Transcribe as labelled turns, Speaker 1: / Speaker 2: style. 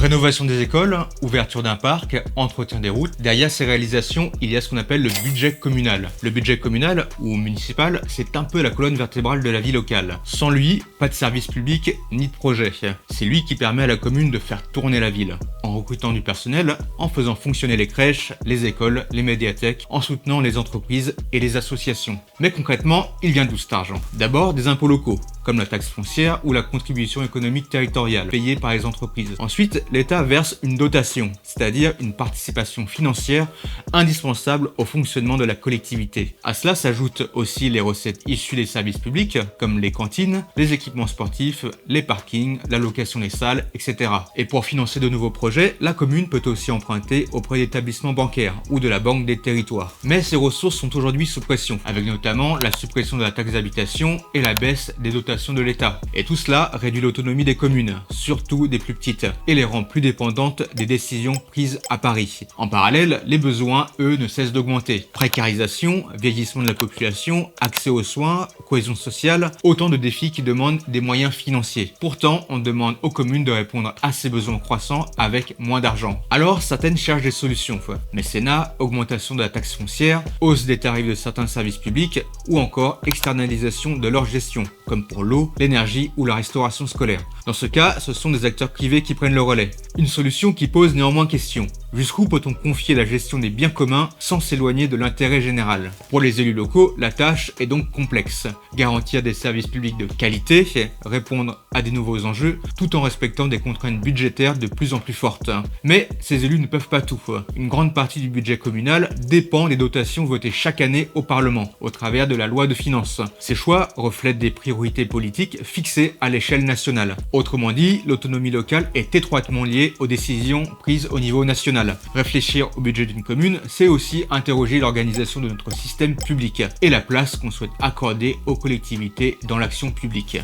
Speaker 1: Rénovation des écoles, ouverture d'un parc, entretien des routes. Derrière ces réalisations, il y a ce qu'on appelle le budget communal. Le budget communal ou municipal, c'est un peu la colonne vertébrale de la vie locale. Sans lui, pas de service public ni de projet. C'est lui qui permet à la commune de faire tourner la ville, en recrutant du personnel, en faisant fonctionner les crèches, les écoles, les médiathèques, en soutenant les entreprises et les associations. Mais concrètement, il vient d'où cet argent? D'abord des impôts locaux, comme la taxe foncière ou la contribution économique territoriale, payée par les entreprises. Ensuite, l'État verse une dotation, c'est-à-dire une participation financière indispensable au fonctionnement de la collectivité. À cela s'ajoutent aussi les recettes issues des services publics, comme les cantines, les équipements sportifs, les parkings, la location des salles, etc. Et pour financer de nouveaux projets, la commune peut aussi emprunter auprès d'établissements bancaires ou de la Banque des territoires. Mais ces ressources sont aujourd'hui sous pression, avec notamment la suppression de la taxe d'habitation et la baisse des dotations de l'État. Et tout cela réduit l'autonomie des communes, surtout des plus petites, et les rend plus dépendantes des décisions prises à Paris. En parallèle, les besoins, eux, ne cessent d'augmenter. Précarisation, vieillissement de la population, accès aux soins, cohésion sociale, autant de défis qui demandent des moyens financiers. Pourtant, on demande aux communes de répondre à ces besoins croissants avec moins d'argent. Alors, certaines cherchent des solutions. Mécénat, augmentation de la taxe foncière, hausse des tarifs de certains services publics, ou encore externalisation de leur gestion, comme pour l'eau, l'énergie ou la restauration scolaire. Dans ce cas, ce sont des acteurs privés qui prennent le relais. Une solution qui pose néanmoins question. Jusqu'où peut-on confier la gestion des biens communs sans s'éloigner de l'intérêt général? Pour les élus locaux, la tâche est donc complexe. Garantir des services publics de qualité, répondre à des nouveaux enjeux, tout en respectant des contraintes budgétaires de plus en plus fortes. Mais ces élus ne peuvent pas tout. Une grande partie du budget communal dépend des dotations votées chaque année au Parlement, au travers de la loi de finances. Ces choix reflètent des priorités politiques fixées à l'échelle nationale. Autrement dit, l'autonomie locale est étroitement liée aux décisions prises au niveau national. Réfléchir au budget d'une commune, c'est aussi interroger l'organisation de notre système public et la place qu'on souhaite accorder aux collectivités dans l'action publique.